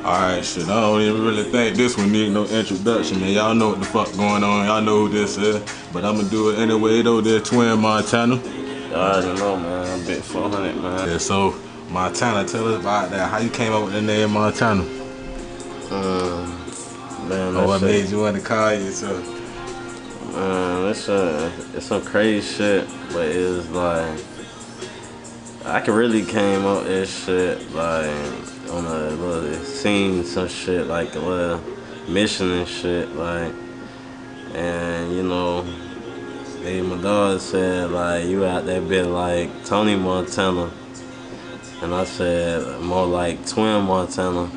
Alright, shit, I don't even really think this one need no introduction, man. Y'all know what the fuck going on. Y'all know who this is. But I'ma do it anyway, though. They're Twin Montana. I already know, man. Big 400, man. Yeah, so, Montana, tell us about that. How you came up with the name Montana? Man, Or what made you want to call yourself? Man, it's some crazy shit, but it's like, I could really came up with this shit, like, on a little scene, some shit, like a little mission and shit, like, and you know, my dog said, like, you out there bit like Tony Montana, and I said, more like Twin Montana,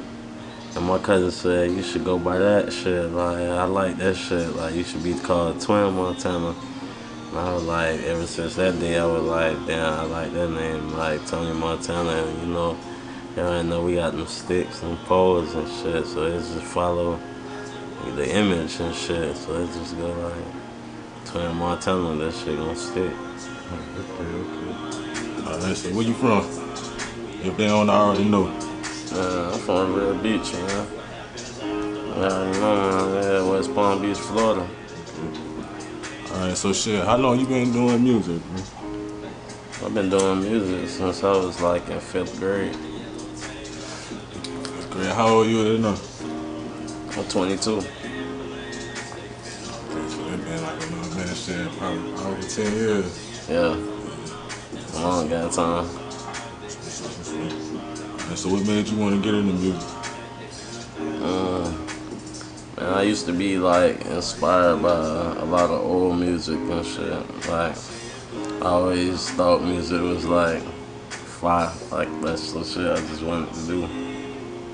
and my cousin said, you should go by that shit, like, I like that shit, like, you should be called Twin Montana. And I was like, ever since that day, I was like, damn, I like that name, like Tony Montana, and you know, I know we got them sticks and poles and shit, so it's just follow the image and shit, so it just go like Twin Montana, that shit gonna stick. Okay. Alright, so where you from? If they don't already know. I'm from Real Beach, man. I already know, man. Yeah, West Palm Beach, Florida. Alright, so shit, how long you been doing music, man? I've been doing music since I was like in 5th grade. Great. How old you now? I'm 22. Okay, so it been like a little minute, shit, probably over 10 years. Yeah. Long got time. And so what made you want to get into music? Man, I used to be like inspired by a lot of old music and shit. Like, I always thought music was like fire. Like, that's the shit I just wanted to do.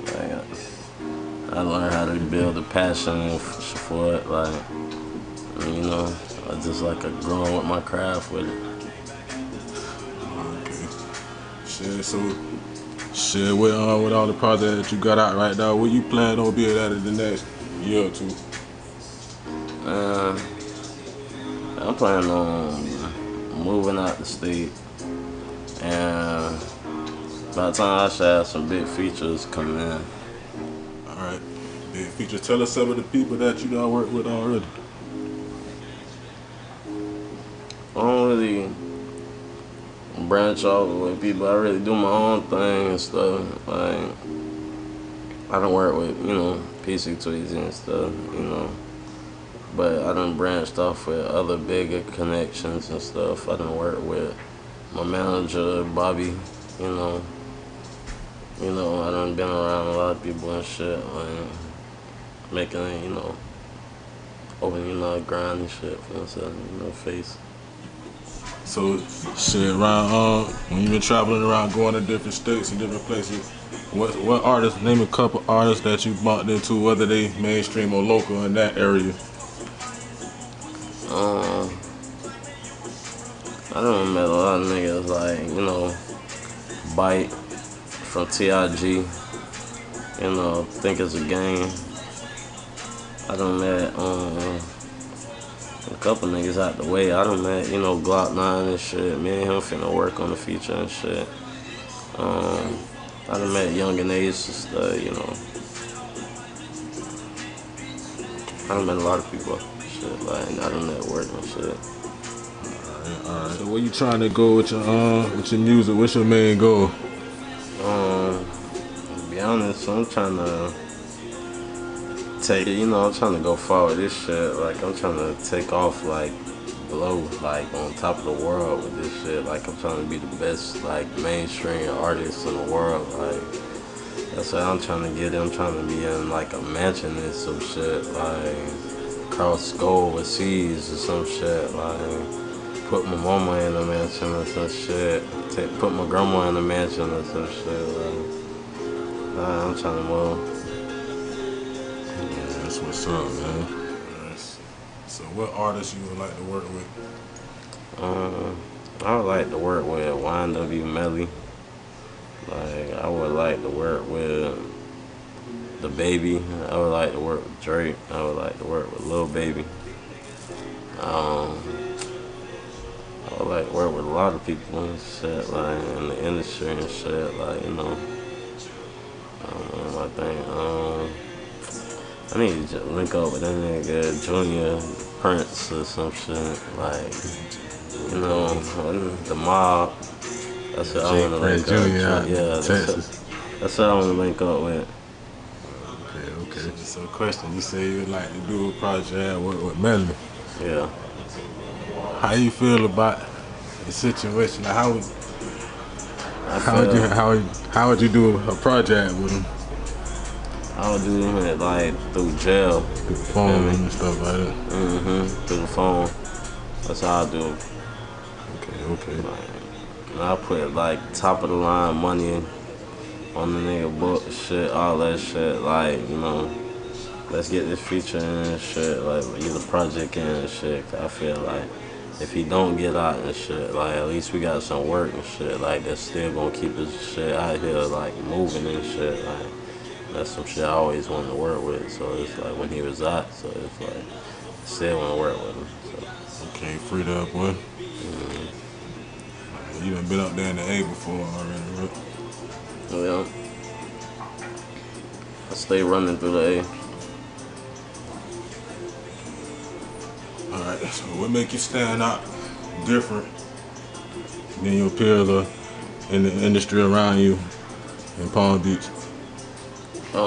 Like, I learned how to build a passion for it. Like, you know, I just like growing with my craft with it. Okay. Shit, so shit, with all the projects that you got out right now, what you plan on being at in the next year or two? I'm planning on moving out the state, and by the time I should have some big features coming in. Alright, big features. Tell us some of the people that you done worked with already. I don't really branch off with people. I really do my own thing and stuff. Like, I don't work with, you know, PC Tweezy and stuff, you know. But I done branched off with other bigger connections and stuff. I done worked with my manager, Bobby, you know. You know, I done been around a lot of people and shit, like, making it, you know, open, you know, grind and shit for themselves, you know, face. So, shit, around, when you been traveling around, going to different states and different places, what artists, name a couple artists that you bumped into, whether they mainstream or local in that area? I done met a lot of niggas like, you know, Bite from TIG, you know, Think It's a Game. I done met a couple niggas out the way. I done met, you know, Glock 9 and shit. Me and him finna work on the feature and shit. I done met Young and Ace and stuff, you know. I done met a lot of people, shit, like, I done network and shit. Alright. So where you trying to go with your music? What's your main goal? To be honest, I'm trying to I'm trying to go far with this shit. Like, I'm trying to take off, like, blow, like, on top of the world with this shit. Like, I'm trying to be the best, like, mainstream artist in the world. Like, that's what I'm trying to get. I'm trying to be in, like, a mansion and some shit, like, across overseas or some shit, like, put my mama in a mansion or some shit. Put my grandma in a mansion or some shit. Like, nah, I'm trying to move. Yeah, that's what's up, man. So what artists you would like to work with? I would like to work with YNW Melly. Like, I would like to work with the Baby. I would like to work with Drake. I would like to work with Lil Baby. I would like to work with a lot of people and shit, like in the industry and shit, like, you know. I think I need to link up with that nigga Junior Prince or some shit, like, you know, the mob. That's what I want to link up. Yeah, that's what I want to link up with. Okay. So question, you say you would like to do a project with Melly. Yeah. How you feel about the situation? How would you do a project with him? I would do it like through jail. Through the phone and stuff like that. Through the phone. That's how I do it. Okay. Like, I put like top of the line money on the nigga book, shit, all that shit. Like, you know, let's get this feature in and shit. Like, get the project in and shit. I feel like if he don't get out and shit, like, at least we got some work and shit. Like, that's still gonna keep his shit out here, like, moving and shit. Like, that's some shit I always wanted to work with. So it's like when he was out, so it's like I still want to work with him. So. Okay, freed up, boy. You done been up there in the A before already, right? Yeah. I stay running through the A. Alright, so what make you stand out different than your peers or in the industry around you in Palm Beach? I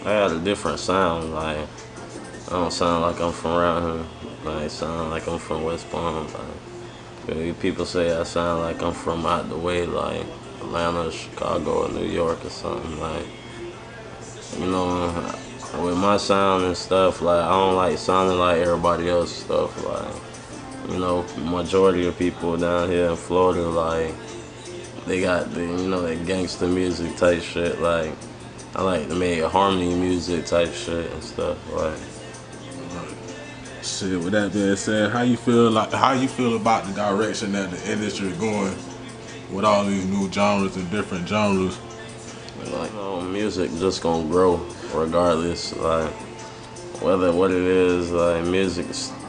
got a different sound. Like, I don't sound like I'm from around here. Like, I sound like I'm from West Palm. Like, people say I sound like I'm from out the way, like Atlanta, Chicago, or New York or something. Like, you know, with my sound and stuff, like, I don't like sounding like everybody else's stuff. Like, you know, majority of people down here in Florida, like, they got the, you know, that gangster music type shit. Like, I like to make harmony music type shit and stuff. Like, shit. With that being said, how you feel about the direction that the industry is going with all these new genres and different genres? Like, you know, music just gonna grow regardless. Like, whether what it is, like, music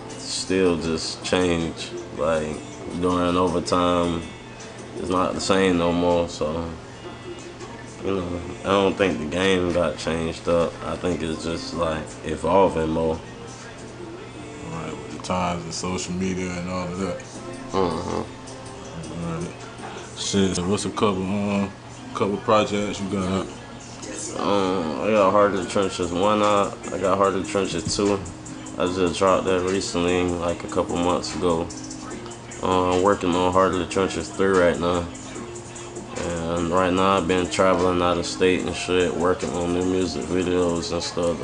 still just change. Like, during overtime, it's not the same no more. So, you know, I don't think the game got changed up. I think it's just like evolving more. Right, with the times and social media and all of that. Right. Shit. So what's a couple projects you got? I got Heart of the Trenches 1 out. I got Heart of the Trenches 2. I just dropped that recently, like a couple months ago. I'm working on Heart of the Trenches 3 right now. And right now I've been traveling out of state and shit, working on new music videos and stuff.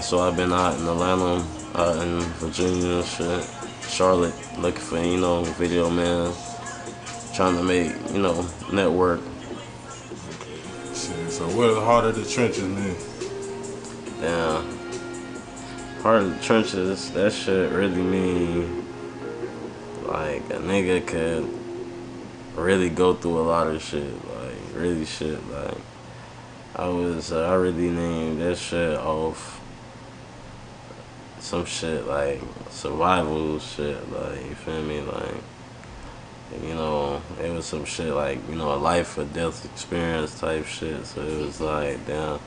So I've been out in Atlanta, out in Virginia and shit, Charlotte, looking for, you know, video man, trying to make, you know, network. Shit, so what is Heart of the Trenches mean? Yeah. Heart of the Trenches, that shit really mean like a nigga could really go through a lot of shit, like really shit. Like, I really named that shit off some shit like survival shit, like, you feel me? Like, you know, it was some shit like, you know, a life or death experience type shit. So it was like, damn,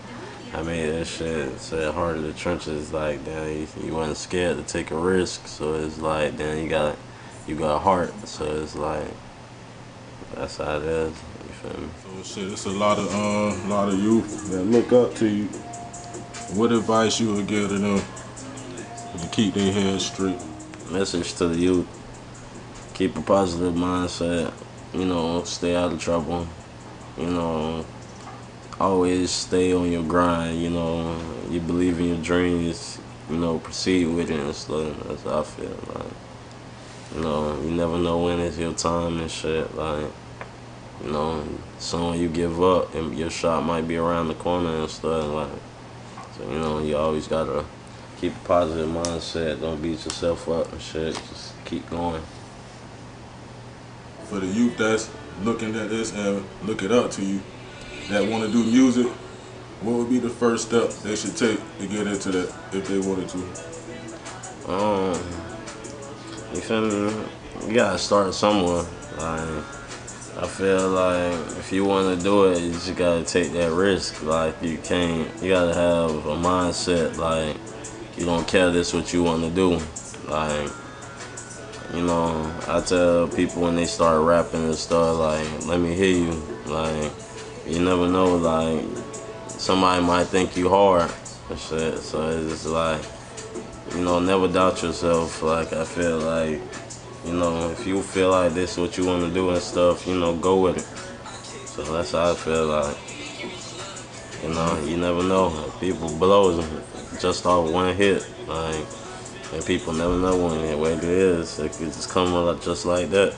I made that shit, said Heart of the Trenches, like, damn, you wasn't scared to take a risk. So it's like, damn, you got heart. So it's like, that's how it is. You feel me? So shit, it's a lot of youth that look up to you. What advice you would give to them to keep their head straight? Message to the youth: keep a positive mindset. You know, stay out of trouble. You know, always stay on your grind. You know, you believe in your dreams. You know, proceed with it and stuff. That's how I feel. Like. You know, you never know when it's your time and shit. Like, you know, soon you give up and your shot might be around the corner and stuff. Like, so, you know, you always gotta keep a positive mindset. Don't beat yourself up and shit. Just keep going. For the youth that's looking at this and looking up to you, that want to do music, what would be the first step they should take to get into that if they wanted to? You feel me? You gotta start somewhere. Like, I feel like if you want to do it, you just gotta take that risk. Like, you gotta have a mindset like you don't care this what you want to do. Like, you know, I tell people when they start rapping and stuff, like, let me hear you. Like, you never know, like, somebody might think you hard and shit. So it's just like, you know, never doubt yourself. Like, I feel like, you know, if you feel like this is what you want to do and stuff, you know, go with it. So that's how I feel like. You know, you never know. People blow just off one hit. Like, and people never know when it is. It could just come up just like that.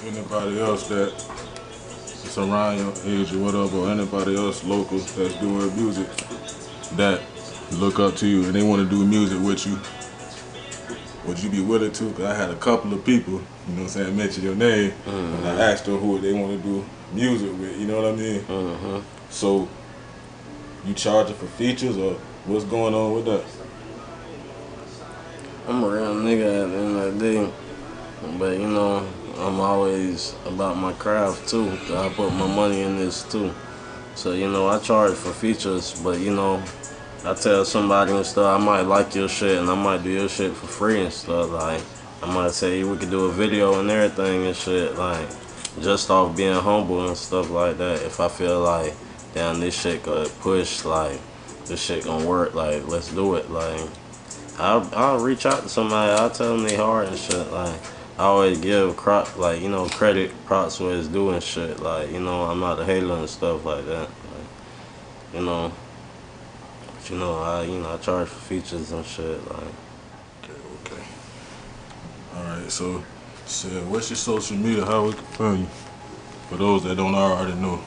Anybody else that's around your age or whatever, or anybody else local that's doing music that look up to you and they want to do music with you, would you be willing to? Because I had a couple of people, you know what I'm saying, mention your name, and I asked them who they want to do music with, you know what I mean? So, you charging for features or what's going on with that? I'm a real nigga at the end of the day, but you know, I'm always about my craft too. I put my money in this too. So, you know, I charge for features, but you know, I tell somebody and stuff, I might like your shit and I might do your shit for free and stuff. Like, I might say we could do a video and everything and shit, like, just off being humble and stuff like that. If I feel like, damn, this shit could push, like, this shit gonna work, like, let's do it. Like, I'll reach out to somebody, I'll tell them they hard and shit. Like, I always give like, you know, credit, props where it's due and shit. Like, you know, I'm not a hater and stuff like that. Like, you know. You know, I charge for features and shit. Like, Okay. All right. So, what's your social media? How we can find you? For those that don't already know.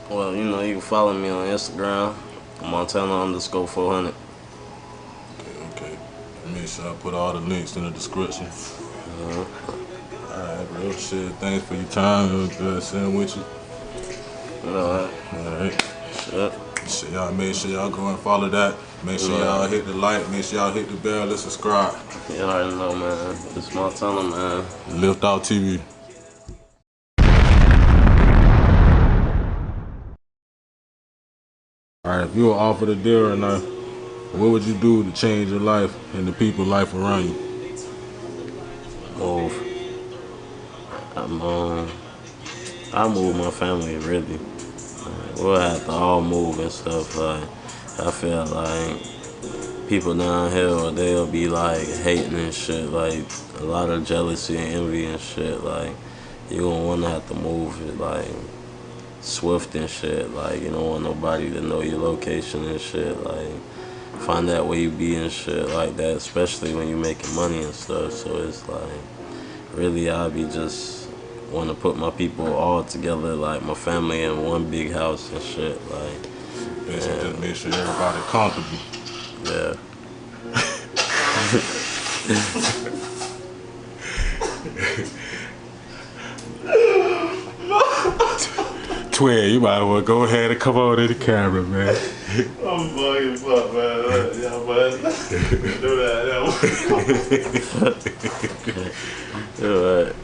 well, you know, you can follow me on Instagram, Montana_400. Okay. Make sure I put all the links in the description. All right, bro. Shit. Thanks for your time. It was good sitting with you. You know All right. shit. So y'all make sure y'all go and follow that. Make sure y'all hit the like. Make sure y'all hit the bell and subscribe. You already know, man. It's Montana, man. Lift Out TV. Alright, if you were offered a deal right now, what would you do to change your life and the people's life around you? Move. I move my family, really. We'll have to all move and stuff. Like, I feel like people down here, they'll be like hating and shit. Like, a lot of jealousy and envy and shit. Like, you gonna wanna have to move it, like, swift and shit. Like, you don't want nobody to know your location and shit. Like, find out where you be and shit like that, especially when you making money and stuff. So it's like, really, I be just want to put my people all together, like my family in one big house and shit. Like, Basically, just make sure everybody comfortable. yeah. Twin, you might as well go ahead and come on to the camera, man. I'm fucking fuck, man. Yeah, but do that. You're right.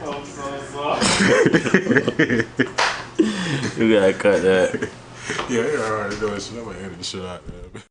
I'm so sorry. You gotta cut that. Yeah, you already know it. I'm gonna edit the shit out, man.